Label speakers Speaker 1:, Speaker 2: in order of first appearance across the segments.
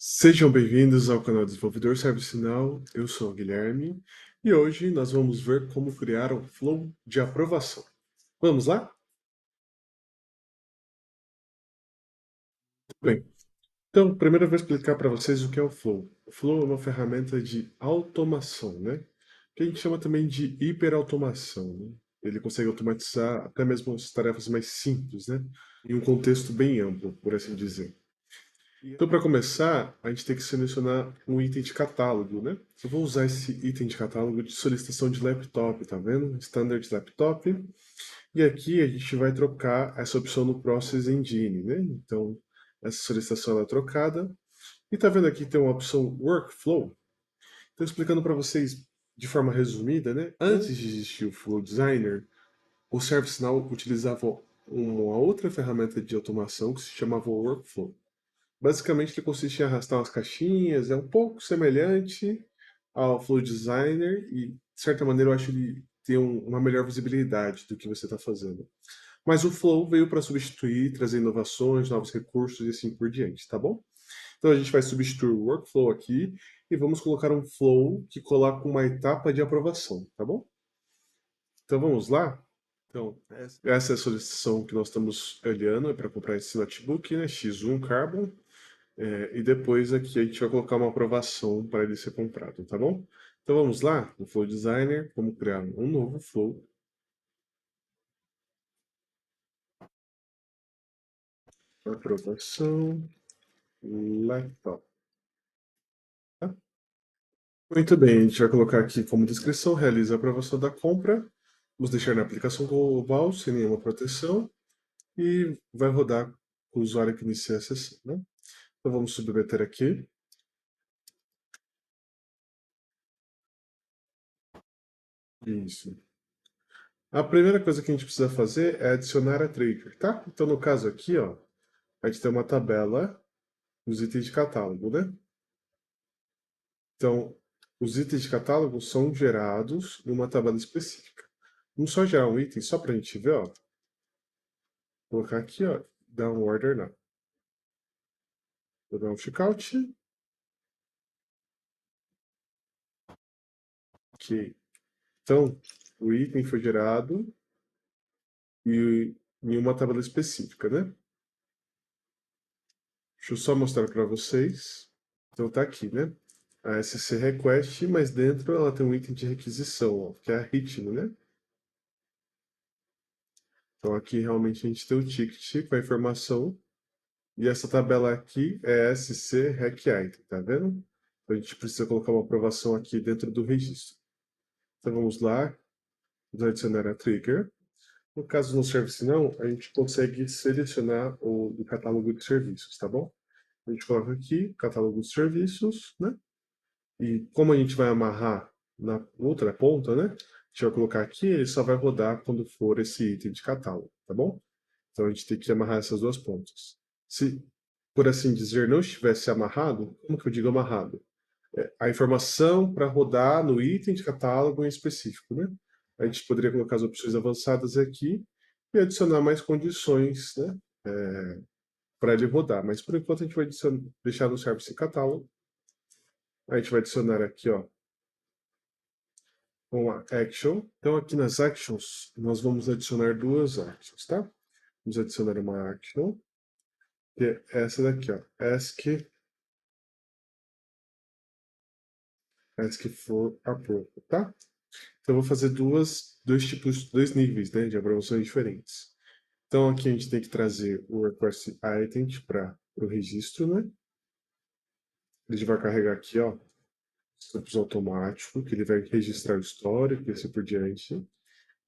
Speaker 1: Sejam bem-vindos ao canal Desenvolvedor ServiceNow. Eu sou o Guilherme e hoje nós vamos ver como criar um flow de aprovação. Vamos lá? Bem, então, primeiro eu vou explicar para vocês o que é o flow. O flow é uma ferramenta de automação, né? Que a gente chama também de hiperautomação, né? Ele consegue automatizar até mesmo as tarefas mais simples, né? Em um contexto bem amplo, por assim dizer. Então, para começar, a gente tem que selecionar um item de catálogo, né? Eu vou usar esse item de catálogo de solicitação de laptop, tá vendo? Standard Laptop. E aqui a gente vai trocar essa opção no Process Engine, né? Então, essa solicitação ela é trocada. E tá vendo aqui tem uma opção Workflow? Estou explicando para vocês de forma resumida, né? Antes de existir o Flow Designer, o ServiceNow utilizava uma outra ferramenta de automação que se chamava Workflow. Basicamente, ele consiste em arrastar umas caixinhas, é um pouco semelhante ao Flow Designer e, de certa maneira, eu acho ele tem uma melhor visibilidade do que você está fazendo. Mas o Flow veio para substituir, trazer inovações, novos recursos e assim por diante, tá bom? Então a gente vai substituir o Workflow aqui e vamos colocar um Flow que coloca uma etapa de aprovação, tá bom? Então vamos lá? Então, essa é a solicitação que nós estamos olhando, é para comprar esse notebook, né? X1 Carbon. E depois aqui a gente vai colocar uma aprovação para ele ser comprado, tá bom? Então vamos lá, no Flow Designer, vamos criar um novo Flow. Aprovação, laptop. Tá? Muito bem, a gente vai colocar aqui como descrição, realiza a aprovação da compra. Vamos deixar na aplicação global, sem nenhuma proteção. E vai rodar com o usuário que inicia a sessão, né? Então vamos submeter aqui. Isso. A primeira coisa que a gente precisa fazer é adicionar a trigger, tá? Então no caso aqui, ó, a gente tem uma tabela os itens de catálogo, né? Então, os itens de catálogo são gerados numa tabela específica. Vamos só gerar um item só para a gente ver, ó. Vou colocar aqui, ó, dar um order now. Vou dar um checkout. Ok. Então, o item foi gerado em uma tabela específica, né? Deixa eu só mostrar para vocês. Então tá aqui, né? A SC Request, mas dentro ela tem um item de requisição, ó, que é a ritmo, né? Então aqui realmente a gente tem o ticket com a informação. E essa tabela aqui é SC Rec Item, tá vendo? Então, a gente precisa colocar uma aprovação aqui dentro do registro. Então vamos lá, vamos adicionar a trigger. No caso no serviço não, a gente consegue selecionar o catálogo de serviços, tá bom? A gente coloca aqui, catálogo de serviços, né? E como a gente vai amarrar na outra ponta, né? A gente vai colocar aqui, ele só vai rodar quando for esse item de catálogo, tá bom? Então a gente tem que amarrar essas duas pontas. Se, por assim dizer, não estivesse amarrado, como que eu digo amarrado? A informação para rodar no item de catálogo em específico, né? A gente poderia colocar as opções avançadas aqui e adicionar mais condições, né? Para ele rodar. Mas por enquanto a gente vai deixar no service catálogo. A gente vai adicionar aqui, ó, uma action. Então aqui nas actions nós vamos adicionar duas actions, tá? Vamos adicionar uma action, que é essa daqui, ó, ask for approval, tá? Então eu vou fazer dois níveis, né, de aprovações diferentes. Então aqui a gente tem que trazer o request item para o registro, né? Ele vai carregar aqui, ó, campos automático, que ele vai registrar o histórico e assim por diante.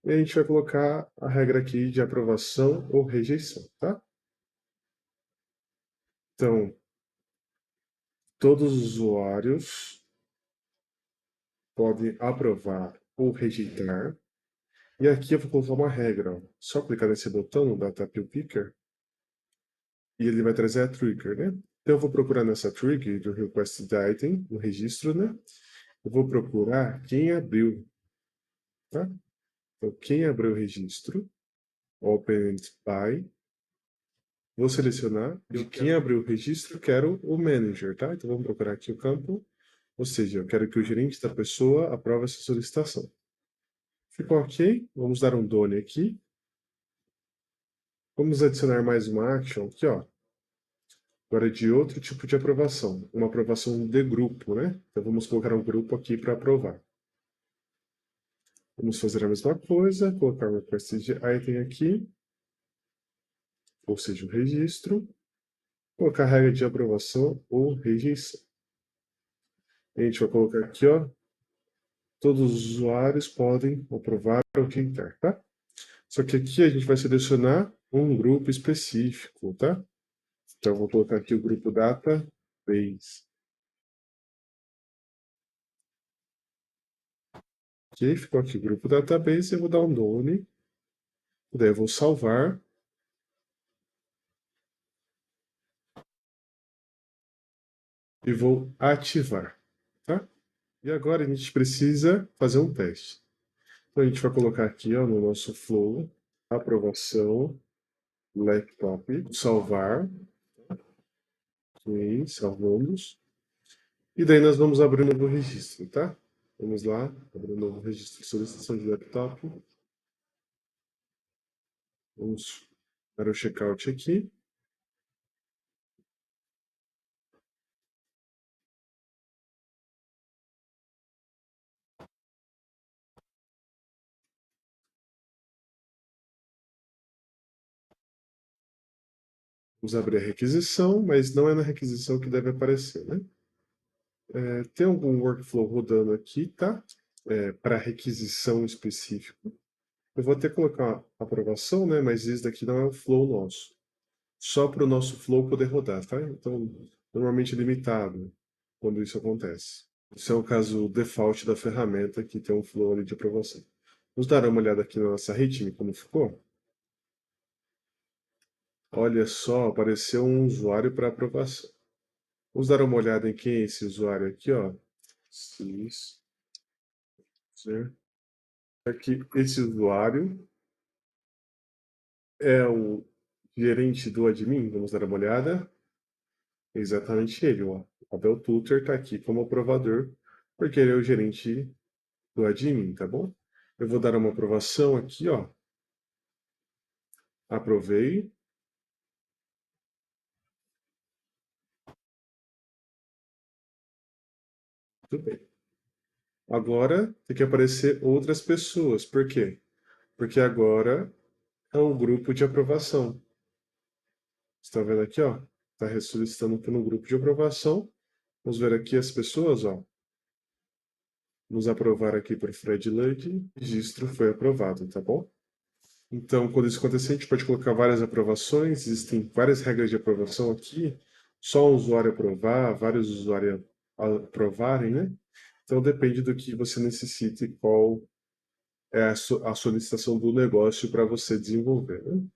Speaker 1: E a gente vai colocar a regra aqui de aprovação ou rejeição, tá? Então, todos os usuários podem aprovar ou rejeitar. E aqui eu vou colocar uma regra, ó. Só clicar nesse botão no Data Appeal Picker e ele vai trazer a trigger, né? Então eu vou procurar nessa trigger do request item, no registro, né? Eu vou procurar quem abriu, tá? Então quem abriu o registro, opened by, Vou selecionar de quem abriu o registro, quero o manager, tá? Então vamos procurar aqui o campo, ou seja, eu quero que o gerente da pessoa aprove essa solicitação. Ficou ok? Vamos dar um done aqui. Vamos adicionar mais uma action aqui, ó. Agora de outro tipo de aprovação, uma aprovação de grupo, né? Então vamos colocar um grupo aqui para aprovar. Vamos fazer a mesma coisa, colocar o Prestige Item aqui, ou seja, o registro, colocar a regra de aprovação ou rejeição. A gente vai colocar aqui, ó, todos os usuários podem aprovar o que quer, tá? Só que aqui a gente vai selecionar um grupo específico, tá? Então eu vou colocar aqui o grupo Database. Ok, ficou aqui o grupo Database, eu vou dar um nome, daí eu vou salvar. E vou ativar, tá? E agora a gente precisa fazer um teste. Então a gente vai colocar aqui, ó, no nosso flow, aprovação, laptop, salvar, ok, salvamos. E daí nós vamos abrir um novo registro, tá? Vamos lá, abrir um novo registro de solicitação de laptop. Vamos para o checkout aqui. Vamos abrir a requisição, mas não é na requisição que deve aparecer, né? Tem algum workflow rodando aqui, tá? Para requisição específico. Eu vou até colocar aprovação, né? Mas esse daqui não é o flow nosso. Só para o nosso flow poder rodar, tá? Então, normalmente é limitado quando isso acontece. Isso é o caso default da ferramenta que tem um flow ali de aprovação. Vamos dar uma olhada aqui na nossa rating, como ficou? Olha só, apareceu um usuário para aprovação. Vamos dar uma olhada em quem é esse usuário aqui, ó. Cis, certo? Aqui, esse usuário é o gerente do admin. Vamos dar uma olhada. Exatamente ele, ó. O Abel Tutor está aqui como aprovador, porque ele é o gerente do admin, tá bom? Eu vou dar uma aprovação aqui, ó. Aprovei. Tudo bem. Agora tem que aparecer outras pessoas. Por quê? Porque agora é um grupo de aprovação. Você está vendo aqui, ó? Está solicitando pelo grupo de aprovação. Vamos ver aqui as pessoas, ó. Vamos aprovar aqui por Fred Lund. Registro foi aprovado, tá bom? Então, quando isso acontecer, a gente pode colocar várias aprovações, existem várias regras de aprovação aqui, só um usuário aprovar, vários usuários aprovarem, né? Então, depende do que você necessite, qual é a solicitação do negócio para você desenvolver, né?